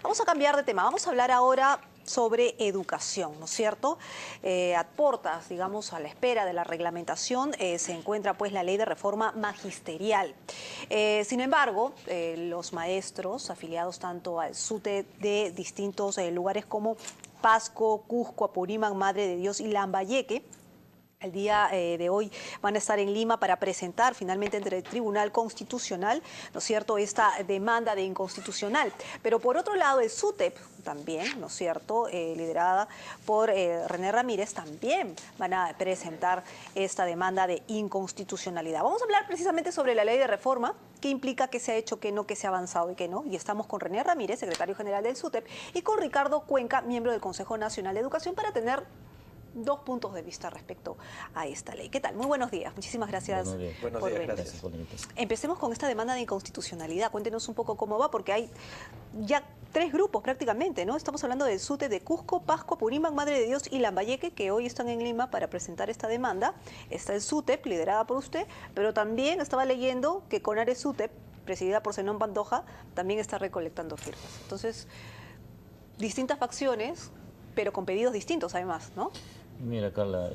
Vamos a cambiar de tema, vamos a hablar ahora sobre educación, ¿no es cierto? A portas, digamos, a la espera de la reglamentación, se encuentra pues la ley de reforma magisterial. Sin embargo, los maestros afiliados tanto al SUTEP de distintos lugares como Pasco, Cusco, Apurímac, Madre de Dios y Lambayeque, el día de hoy van a estar en Lima para presentar finalmente ante el Tribunal Constitucional, ¿no es cierto?, esta demanda de inconstitucional. Pero por otro lado, el SUTEP también, ¿no es cierto?, liderada por René Ramírez, también van a presentar esta demanda de inconstitucionalidad. Vamos a hablar precisamente sobre la ley de reforma, qué implica, qué se ha hecho, qué no, qué se ha avanzado y qué no. Y estamos con René Ramírez, secretario general del SUTEP, y con Ricardo Cuenca, miembro del Consejo Nacional de Educación, para tener dos puntos de vista respecto a esta ley. ¿Qué tal? Muy buenos días. Muchísimas gracias por venir. Gracias por la invitación. Empecemos con esta demanda de inconstitucionalidad. Cuéntenos un poco cómo va, porque hay ya tres grupos prácticamente, ¿no? Estamos hablando del SUTEP de Cusco, Pasco, Apurímac, Madre de Dios y Lambayeque, que hoy están en Lima para presentar esta demanda. Está el SUTEP, liderada por usted, pero también estaba leyendo que CONARE SUTEP, presidida por Zenón Pantoja, también está recolectando firmas. Entonces, distintas facciones, pero con pedidos distintos además, ¿no? Mira, Carla,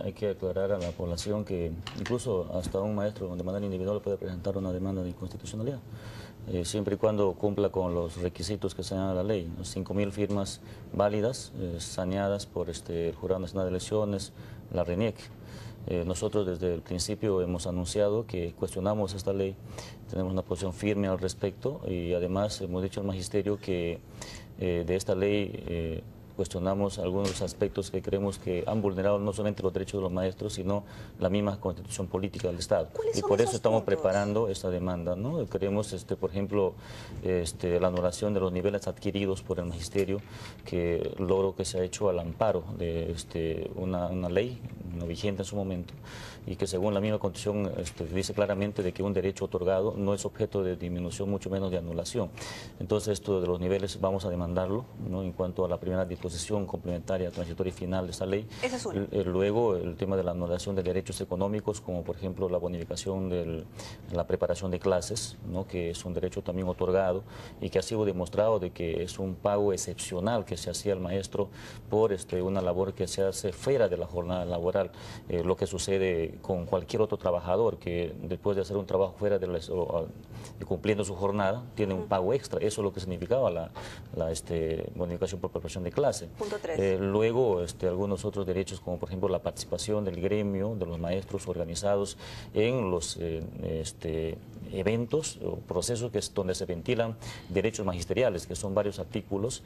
hay que aclarar a la población que incluso hasta un maestro de manera individual puede presentar una demanda de inconstitucionalidad, siempre y cuando cumpla con los requisitos que señala la ley, ¿no? 5.000 firmas válidas, saneadas por el Jurado Nacional de Elecciones, la RENIEC. Nosotros desde el principio hemos anunciado que cuestionamos esta ley, tenemos una posición firme al respecto y además hemos dicho al magisterio que de esta ley cuestionamos algunos aspectos que creemos que han vulnerado no solamente los derechos de los maestros, sino la misma constitución política del Estado. Y por eso estamos preparando esta demanda, ¿no? Queremos, por ejemplo, la anulación de los niveles adquiridos por el magisterio, que logro que se ha hecho al amparo de una ley no vigente en su momento, y que según la misma constitución dice claramente de que un derecho otorgado no es objeto de disminución, mucho menos de anulación. Entonces esto de los niveles vamos a demandarlo, ¿no? En cuanto a la primera disposición complementaria, transitoria y final de esta ley. Esa es una. Luego el tema de la anulación de derechos económicos, como por ejemplo la bonificación de la preparación de clases, ¿no? Que es un derecho también otorgado y que ha sido demostrado de que es un pago excepcional que se hacía al maestro por una labor que se hace fuera de la jornada laboral. Lo que sucede con cualquier otro trabajador que después de hacer un trabajo fuera de cumpliendo su jornada tiene un pago extra. Eso es lo que significaba la bonificación por preparación de clase. Punto 3. Luego algunos otros derechos, como por ejemplo la participación del gremio de los maestros organizados en los eventos o procesos donde se ventilan derechos magisteriales, que son varios artículos.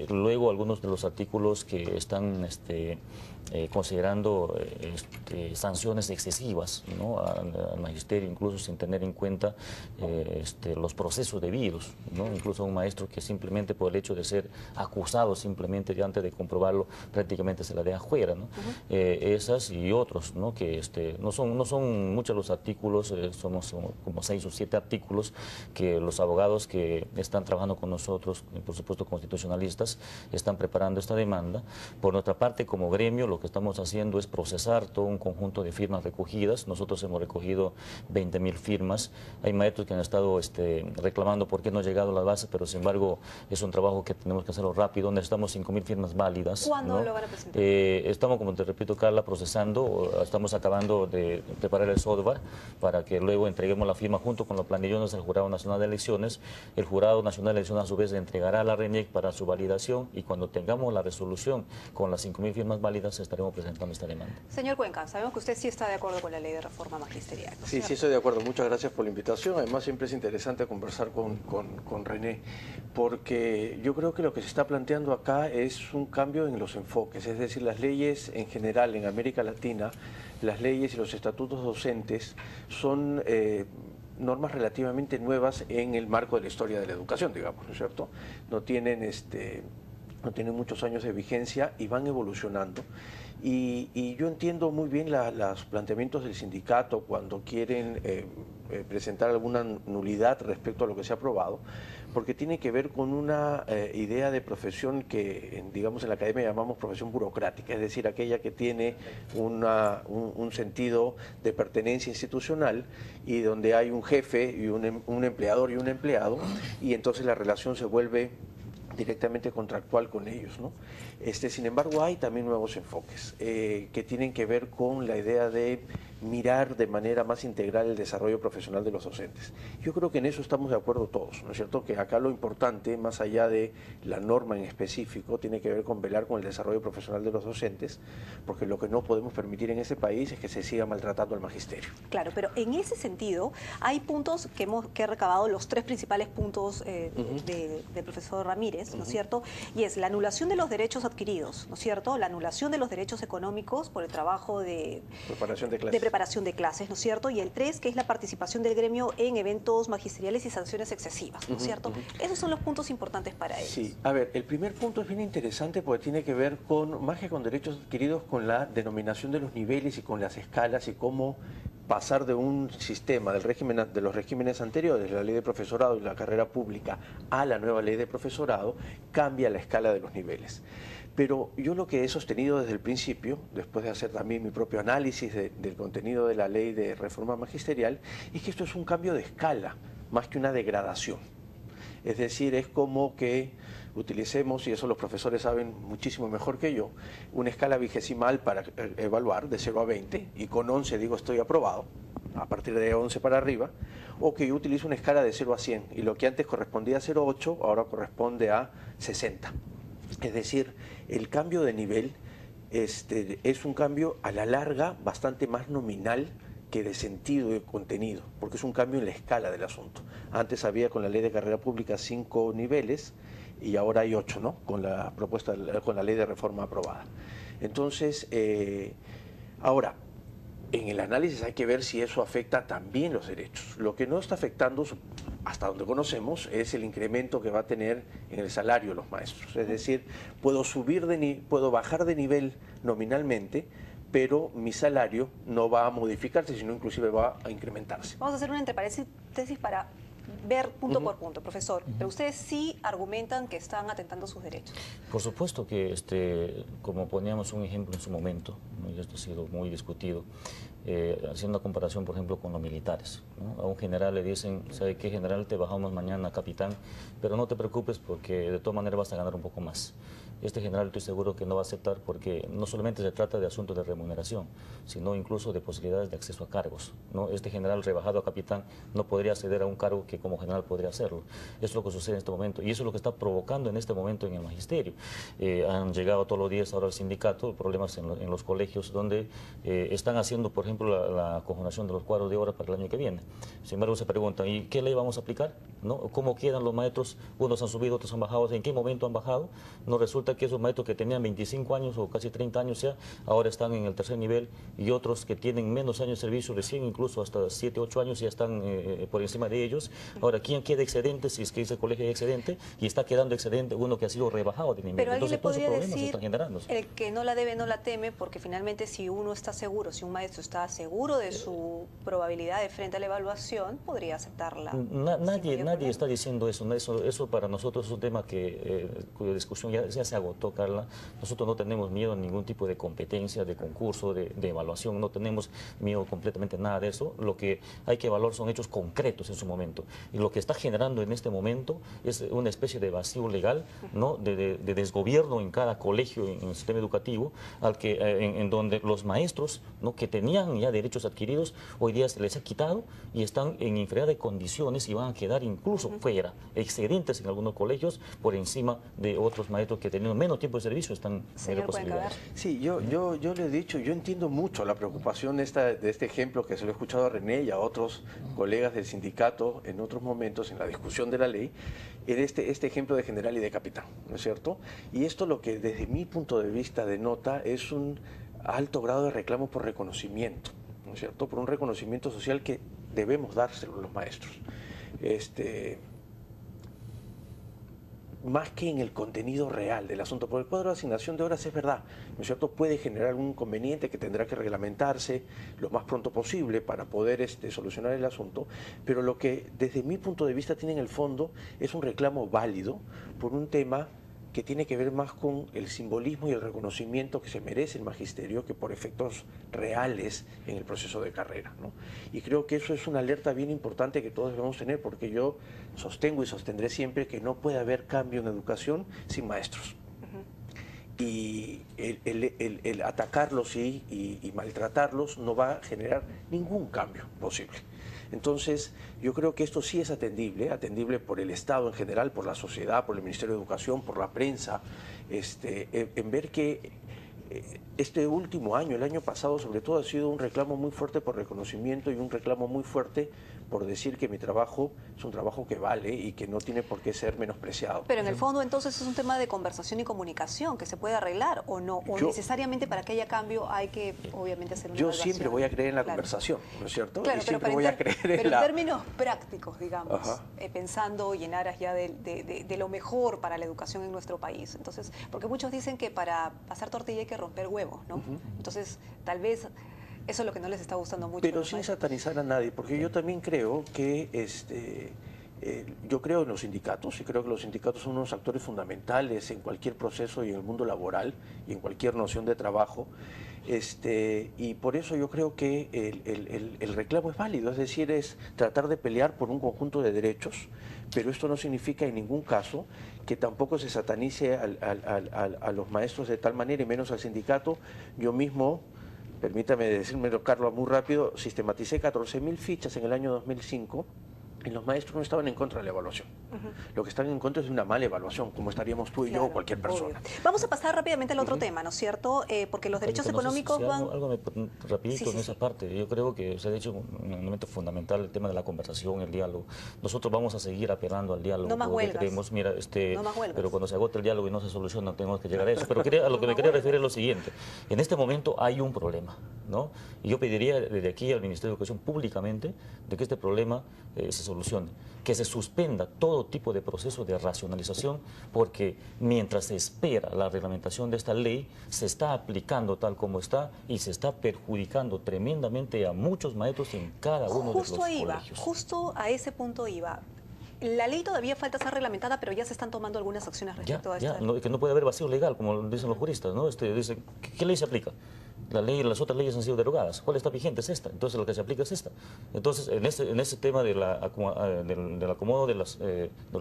Luego algunos de los artículos que están considerando sanciones excesivas, ¿no? al magisterio, incluso sin tener en cuenta los procesos debidos, ¿no? Incluso a un maestro que simplemente por el hecho de ser acusado, simplemente antes de comprobarlo, prácticamente se la deja fuera, ¿no? Esas y otros, ¿no? Que no son muchos los artículos, somos como 6 o 7 artículos que los abogados que están trabajando con nosotros, por supuesto constitucionalistas, están preparando esta demanda. Por nuestra parte, como gremio, lo que estamos haciendo es procesar todo un conjunto de firmas recogidas. Nosotros hemos recogido 20.000 firmas. Hay maestros que han estado reclamando por qué no ha llegado a la base, pero sin embargo es un trabajo que tenemos que hacerlo rápido. Necesitamos 5.000 firmas válidas. ¿Cuándo, ¿no? lo van a presentar? Estamos, como te repito, Carla, procesando. Estamos acabando de preparar el software para que luego entreguemos la firma junto con los planillones al Jurado Nacional de Elecciones. El Jurado Nacional de Elecciones a su vez entregará a la RENIEC para su validación y cuando tengamos la resolución con las 5.000 firmas válidas estaremos presentando esta demanda. Señor Cuenca, sabemos que usted sí está de acuerdo con la ley de reforma magisterial, ¿no? Sí, sí estoy de acuerdo. Muchas gracias por la invitación. Además siempre es interesante conversar con René, porque yo creo que lo que se está planteando acá es un cambio en los enfoques, es decir, las leyes en general en América Latina, las leyes y los estatutos docentes son normas relativamente nuevas en el marco de la historia de la educación, digamos, ¿no es cierto? No tienen muchos años de vigencia y van evolucionando. Y yo entiendo muy bien los planteamientos del sindicato cuando quieren presentar alguna nulidad respecto a lo que se ha aprobado, porque tiene que ver con una idea de profesión que, digamos, en la academia llamamos profesión burocrática, es decir, aquella que tiene un sentido de pertenencia institucional y donde hay un jefe y un empleador y un empleado, y entonces la relación se vuelve directamente contractual con ellos, ¿no? Sin embargo, hay también nuevos enfoques que tienen que ver con la idea de mirar de manera más integral el desarrollo profesional de los docentes. Yo creo que en eso estamos de acuerdo todos, ¿no es cierto? Que acá lo importante, más allá de la norma en específico, tiene que ver con velar con el desarrollo profesional de los docentes, porque lo que no podemos permitir en este país es que se siga maltratando al magisterio. Claro, pero en ese sentido hay puntos que he recabado, los tres principales puntos del profesor Ramírez, ¿no es cierto? Y es la anulación de los derechos adquiridos, ¿no es cierto? La anulación de los derechos económicos por el trabajo de preparación de clases, ¿no es cierto? Y el 3, que es la participación del gremio en eventos magisteriales y sanciones excesivas, ¿no es cierto? Esos son los puntos importantes para ellos. Sí, a ver, el primer punto es bien interesante porque tiene que ver con, más que con derechos adquiridos, con la denominación de los niveles y con las escalas y cómo pasar de un sistema del régimen, de los regímenes anteriores, la ley de profesorado y la carrera pública, a la nueva ley de profesorado, cambia la escala de los niveles. Pero yo lo que he sostenido desde el principio, después de hacer también mi propio análisis del contenido de la ley de reforma magisterial, es que esto es un cambio de escala, más que una degradación. Es decir, es como que utilicemos, y eso los profesores saben muchísimo mejor que yo, una escala vigesimal para evaluar de 0 a 20, y con 11 digo estoy aprobado, a partir de 11 para arriba, o que yo utilizo una escala de 0 a 100, y lo que antes correspondía a 0,8 ahora corresponde a 60. Es decir, el cambio de nivel es un cambio a la larga bastante más nominal que de sentido y contenido, porque es un cambio en la escala del asunto. Antes había con la ley de carrera pública 5 niveles y ahora hay 8, ¿no? Con la propuesta, con la ley de reforma aprobada. Entonces, ahora, en el análisis hay que ver si eso afecta también los derechos. Lo que no está afectando, hasta donde conocemos, es el incremento que va a tener en el salario de los maestros. Es decir, puedo bajar de nivel nominalmente, pero mi salario no va a modificarse, sino inclusive va a incrementarse. Vamos a hacer una entre paréntesis para ver punto por punto, profesor. Pero ustedes sí argumentan que están atentando sus derechos. Por supuesto que, como poníamos un ejemplo en su momento, ¿no? Y esto ha sido muy discutido, haciendo una comparación, por ejemplo, con los militares, ¿no? A un general le dicen, ¿sabe qué, general? Te bajamos mañana, capitán, pero no te preocupes porque de todas maneras vas a ganar un poco más. Este general estoy seguro que no va a aceptar porque no solamente se trata de asuntos de remuneración, sino incluso de posibilidades de acceso a cargos, ¿no? Este general rebajado a capitán no podría acceder a un cargo que como general podría hacerlo. Eso es lo que sucede en este momento y eso es lo que está provocando en este momento en el magisterio. Han llegado todos los días ahora al sindicato problemas en los colegios donde están haciendo, por ejemplo, la conjugación de los cuadros de horas para el año que viene. Sin embargo, se preguntan, ¿y qué ley vamos a aplicar? ¿No? ¿Cómo quedan los maestros? Unos han subido, otros han bajado. ¿En qué momento han bajado? No resulta que esos maestros que tenían 25 años o casi 30 años ya, ahora están en el tercer nivel y otros que tienen menos años de servicio, recién incluso hasta 7, 8 años ya están por encima de ellos. Ahora, ¿quién queda excedente si es que ese colegio hay excedente y está quedando excedente uno que ha sido rebajado de nivel? Pero alguien entonces, le podría decir, están generándose. El que no la debe no la teme, porque finalmente si uno está seguro, si un maestro está seguro de su probabilidad de frente a la evaluación, podría aceptarla. Nadie está diciendo eso. Eso para nosotros es un tema cuya discusión ya se agotó, Carla. Nosotros no tenemos miedo a ningún tipo de competencia, de concurso, de evaluación. No tenemos miedo completamente nada de eso. Lo que hay que evaluar son hechos concretos en su momento. Y lo que está generando en este momento es una especie de vacío legal, ¿no? de desgobierno en cada colegio, en el sistema educativo, en donde los maestros, ¿no? que tenían ya derechos adquiridos, hoy día se les ha quitado y están en inferioridad de condiciones y van a quedar incluso fuera, excedentes en algunos colegios por encima de otros maestros que teniendo menos tiempo de servicio están en posibilidades. Sí, yo le he dicho, yo entiendo mucho la preocupación de este ejemplo que se lo he escuchado a René y a otros colegas del sindicato en otros momentos en la discusión de la ley, en este ejemplo de general y de capitán, ¿no es cierto? Y esto lo que desde mi punto de vista denota es un alto grado de reclamo por reconocimiento, ¿no es cierto? Por un reconocimiento social que debemos dárselo a los maestros. Más que en el contenido real del asunto, porque el cuadro de asignación de horas es verdad, ¿no es cierto? Puede generar un inconveniente que tendrá que reglamentarse lo más pronto posible para poder solucionar el asunto, pero lo que desde mi punto de vista tiene en el fondo es un reclamo válido por un tema que tiene que ver más con el simbolismo y el reconocimiento que se merece el magisterio que por efectos reales en el proceso de carrera, ¿no? Y creo que eso es una alerta bien importante que todos debemos tener, porque yo sostengo y sostendré siempre que no puede haber cambio en educación sin maestros. Y el atacarlos y maltratarlos no va a generar ningún cambio posible. Entonces, yo creo que esto sí es atendible por el Estado en general, por la sociedad, por el Ministerio de Educación, por la prensa, en ver que este último año, el año pasado sobre todo, ha sido un reclamo muy fuerte por reconocimiento y un reclamo muy fuerte por decir que mi trabajo es un trabajo que vale y que no tiene por qué ser menospreciado. Pero en el fondo entonces es un tema de conversación y comunicación que se puede arreglar o no, o necesariamente para que haya cambio hay que obviamente hacer una evaluación. Yo siempre voy a creer en la conversación, ¿no es cierto? Claro, y siempre voy a creer en en términos prácticos, digamos, Ajá. Pensando y en aras ya de lo mejor para la educación en nuestro país. Entonces, porque muchos dicen que para pasar tortilla hay que romper huevos, ¿no? Entonces, tal vez eso es lo que no les está gustando mucho. Pero sin satanizar a nadie, porque yo también creo que yo creo en los sindicatos y creo que los sindicatos son unos actores fundamentales en cualquier proceso y en el mundo laboral y en cualquier noción de trabajo. Y por eso yo creo que el reclamo es válido, es decir, es tratar de pelear por un conjunto de derechos, pero esto no significa en ningún caso que tampoco se satanice a los maestros de tal manera y menos al sindicato. Yo mismo, permítame decírmelo, Carlos, muy rápido, sistematicé 14.000 fichas en el año 2005 y los maestros no estaban en contra de la evaluación. Lo que están en contra es de una mala evaluación, como estaríamos tú y yo o cualquier persona. Obvio. Vamos a pasar rápidamente al otro tema, ¿no es cierto? Porque los derechos económicos van... Algo rapidito en esa parte. Yo creo que se ha dicho un elemento fundamental el tema de la conversación, el diálogo. Nosotros vamos a seguir apelando al diálogo. No más huelgas. Creemos, mira, no más huelgas. pero cuando se agote el diálogo y no se soluciona, tenemos que llegar a eso. Pero a lo que me quería referir es lo siguiente. En este momento hay un problema, ¿no? Y yo pediría desde aquí al Ministerio de Educación públicamente de que este problema se solucione, que se suspenda todo tipo de proceso de racionalización, porque mientras se espera la reglamentación de esta ley, se está aplicando tal como está y se está perjudicando tremendamente a muchos maestros en cada uno de los colegios. Justo a ese punto iba. La ley todavía falta ser reglamentada, pero ya se están tomando algunas acciones respecto a esto. Que no puede haber vacío legal, como dicen los juristas, ¿no? Dicen, ¿qué ley se aplica? La ley, las otras leyes han sido derogadas. ¿Cuál está vigente? Es esta. Entonces, lo que se aplica es esta. Entonces, en ese tema del acomodo de los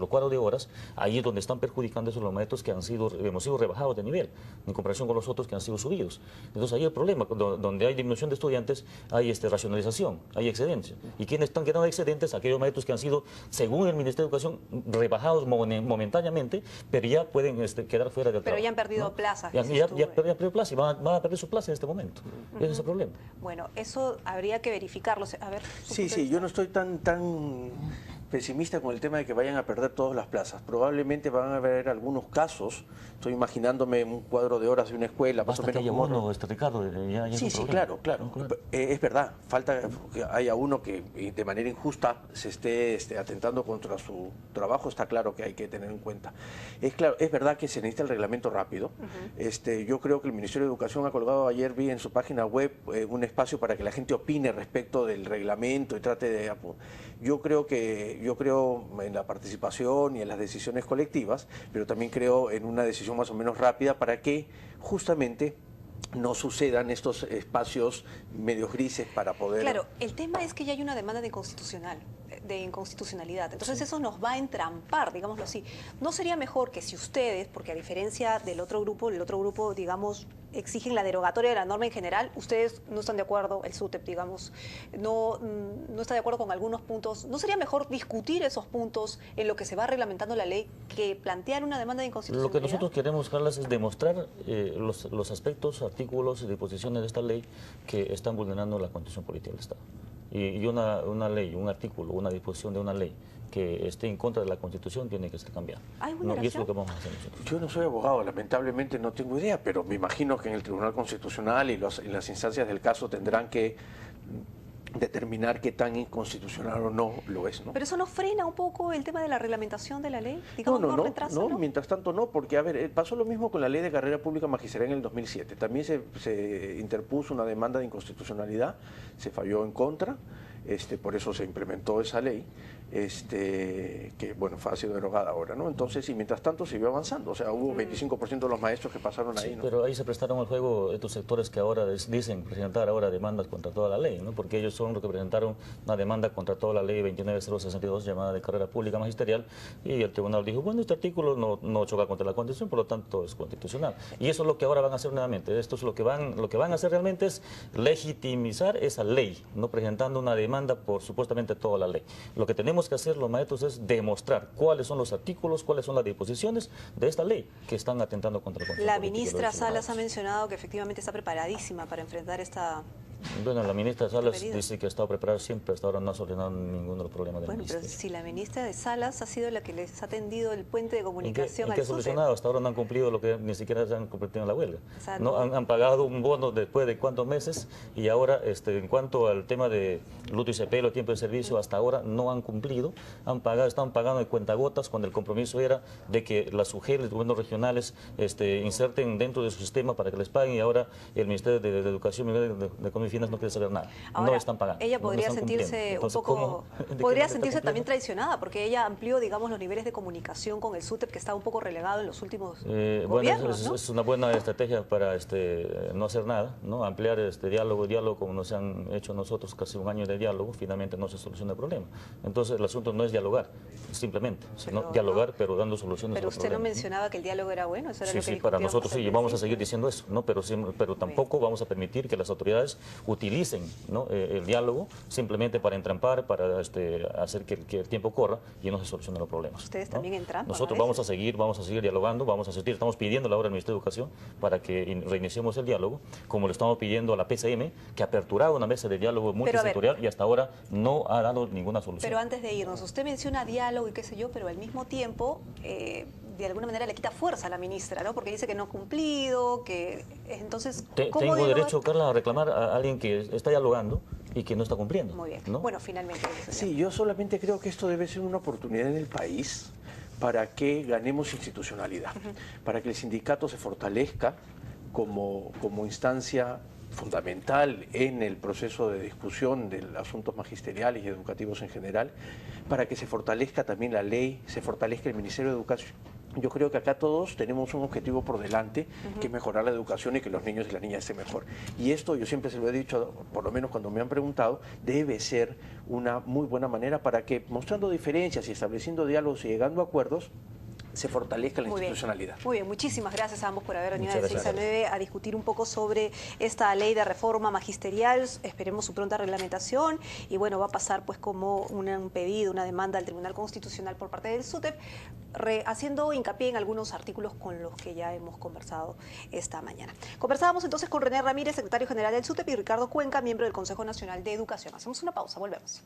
cuadros de horas, ahí es donde están perjudicando esos los maestros que hemos sido rebajados de nivel, en comparación con los otros que han sido subidos. Entonces, ahí el problema, donde hay disminución de estudiantes, hay racionalización, hay excedentes. ¿Y quiénes están quedando excedentes? Aquellos maestros que han sido, según el Ministerio de Educación, rebajados momentáneamente, pero ya pueden quedar fuera del trabajo. Pero ya han perdido plazas. Ya perdieron plazas y van a perder su plaza en este momento. Ese es el problema. Bueno, eso habría que verificarlo. A ver, sí, yo no estoy tan pesimista con el tema de que vayan a perder todas las plazas. Probablemente van a haber algunos casos, estoy imaginándome un cuadro de horas de una escuela, más o menos. Que haya uno, Ricardo, ya sí, claro. Es verdad, falta que haya uno que de manera injusta se esté atentando contra su trabajo, está claro que hay que tener en cuenta. Es verdad que se necesita el reglamento rápido. Yo creo que el Ministerio de Educación ha colgado, ayer vi en su página web un espacio para que la gente opine respecto del reglamento y trate de... Yo creo en la participación y en las decisiones colectivas, pero también creo en una decisión más o menos rápida para que justamente no sucedan estos espacios medios grises para poder... Claro, el tema es que ya hay una demanda de inconstitucionalidad, entonces eso nos va a entrampar, digámoslo así. ¿No sería mejor que si ustedes, porque a diferencia del otro grupo, digamos, exigen la derogatoria de la norma en general, ustedes no están de acuerdo, el SUTEP, digamos, no está de acuerdo con algunos puntos, ¿no sería mejor discutir esos puntos en lo que se va reglamentando la ley que plantear una demanda de inconstitucionalidad? Lo que nosotros queremos, Carlas, es demostrar los aspectos, artículos y disposiciones de esta ley que están vulnerando la Constitución Política del Estado. Y una ley, un artículo, una disposición de una ley que esté en contra de la Constitución tiene que ser cambiada. ¿Hay vulneración? Y eso es lo que vamos a hacer nosotros. Yo no soy abogado, lamentablemente no tengo idea, pero me imagino que en el Tribunal Constitucional y las instancias del caso tendrán que determinar qué tan inconstitucional o no lo es, ¿no? Pero eso no frena un poco el tema de la reglamentación de la ley, digamos, no, mientras tanto no, porque a ver, pasó lo mismo con la Ley de Carrera Pública Magisterial en el 2007, también se interpuso una demanda de inconstitucionalidad, se falló en contra, por eso se implementó esa ley, que bueno, ha sido derogada ahora, ¿no? Entonces, y mientras tanto siguió avanzando, o sea, hubo 25% de los maestros que pasaron ahí, Sí, ¿no? pero ahí se prestaron al juego estos sectores que ahora dicen presentar ahora demandas contra toda la ley, ¿no? Porque ellos son los que presentaron una demanda contra toda la ley 29062 llamada de carrera pública magisterial, y el tribunal dijo, bueno, este artículo no choca contra la Constitución, por lo tanto es constitucional. Y eso es lo que ahora van a hacer nuevamente. Esto es lo que van a hacer realmente es legitimizar esa ley, no presentando una demanda por supuestamente toda la ley. Lo que tenemos que hacer los maestros es demostrar cuáles son los artículos, cuáles son las disposiciones de esta ley que están atentando contra la Constitución. La ministra Salas ha mencionado que efectivamente está preparadísima para enfrentar esta... Bueno, la ministra Salas dice que ha estado preparada siempre, hasta ahora no ha solucionado ninguno de los problemas del ministerio. Pero si la ministra de Salas ha sido la que les ha tendido el puente de comunicación ¿En qué ha solucionado? Hasta ahora no han cumplido lo que ni siquiera se han convertido en la huelga. O sea, no han pagado un bono después de cuántos meses, y ahora en cuanto al tema de luto y sepelio, tiempo de servicio, hasta ahora no han cumplido, están pagando de cuentagotas cuando el compromiso era de que las UGEL, los gobiernos regionales, inserten dentro de su sistema para que les paguen, y ahora el Ministerio de Educación, de Economía y Finanzas no quiere saber nada. Ahora, no están pagando. Ella podría sentirse Entonces, un poco, podría sentirse también traicionada, traicionada, porque ella amplió, digamos, los niveles de comunicación con el SUTEP, que estaba un poco relegado en los últimos bueno, gobiernos, ¿no? es una buena estrategia para no hacer nada, ¿no? Ampliar diálogo como nos han hecho nosotros, casi un año de diálogo, finalmente no se soluciona el problema. Entonces el asunto no es dialogar, simplemente, sino dialogar, pero dando soluciones. Pero usted no mencionaba que el diálogo era bueno, eso era lo que Sí, para nosotros sí, y vamos a seguir diciendo eso, ¿no? Pero tampoco vamos a permitir que las autoridades utilicen, ¿no? El diálogo simplemente para entrampar, para hacer que el tiempo corra y no se solucionen los problemas. Ustedes ¿no? también entrampan. Nosotros vamos a seguir dialogando, estamos pidiendo ahora al Ministerio de Educación para que reiniciemos el diálogo, como le estamos pidiendo a la PCM, que ha aperturado una mesa de diálogo multisectorial y hasta ahora no ha dado ninguna solución. Pero antes de irnos, usted menciona diálogo y qué sé yo, pero al mismo tiempo, de alguna manera le quita fuerza a la ministra, ¿no? Porque dice que no ha cumplido, que entonces... Tengo derecho, Carla, a reclamar a alguien que está dialogando y que no está cumpliendo. Muy bien. ¿no? Bueno, finalmente... Sí, yo solamente creo que esto debe ser una oportunidad en el país para que ganemos institucionalidad, para que el sindicato se fortalezca como instancia fundamental en el proceso de discusión de asuntos magisteriales y educativos en general, para que se fortalezca también la ley, se fortalezca el Ministerio de Educación. Yo creo que acá todos tenemos un objetivo por delante, que es mejorar la educación y que los niños y las niñas estén mejor. Y esto, yo siempre se lo he dicho, por lo menos cuando me han preguntado, debe ser una muy buena manera para que, mostrando diferencias y estableciendo diálogos y llegando a acuerdos, se fortalezca la institucionalidad. Muy bien, muchísimas gracias a ambos por haber venido de 6 a 9 a discutir un poco sobre esta ley de reforma magisterial. Esperemos su pronta reglamentación y bueno, va a pasar pues como un pedido, una demanda al Tribunal Constitucional por parte del SUTEP, haciendo hincapié en algunos artículos con los que ya hemos conversado esta mañana. Conversábamos entonces con René Ramírez, secretario general del SUTEP, y Ricardo Cuenca, miembro del Consejo Nacional de Educación. Hacemos una pausa, volvemos.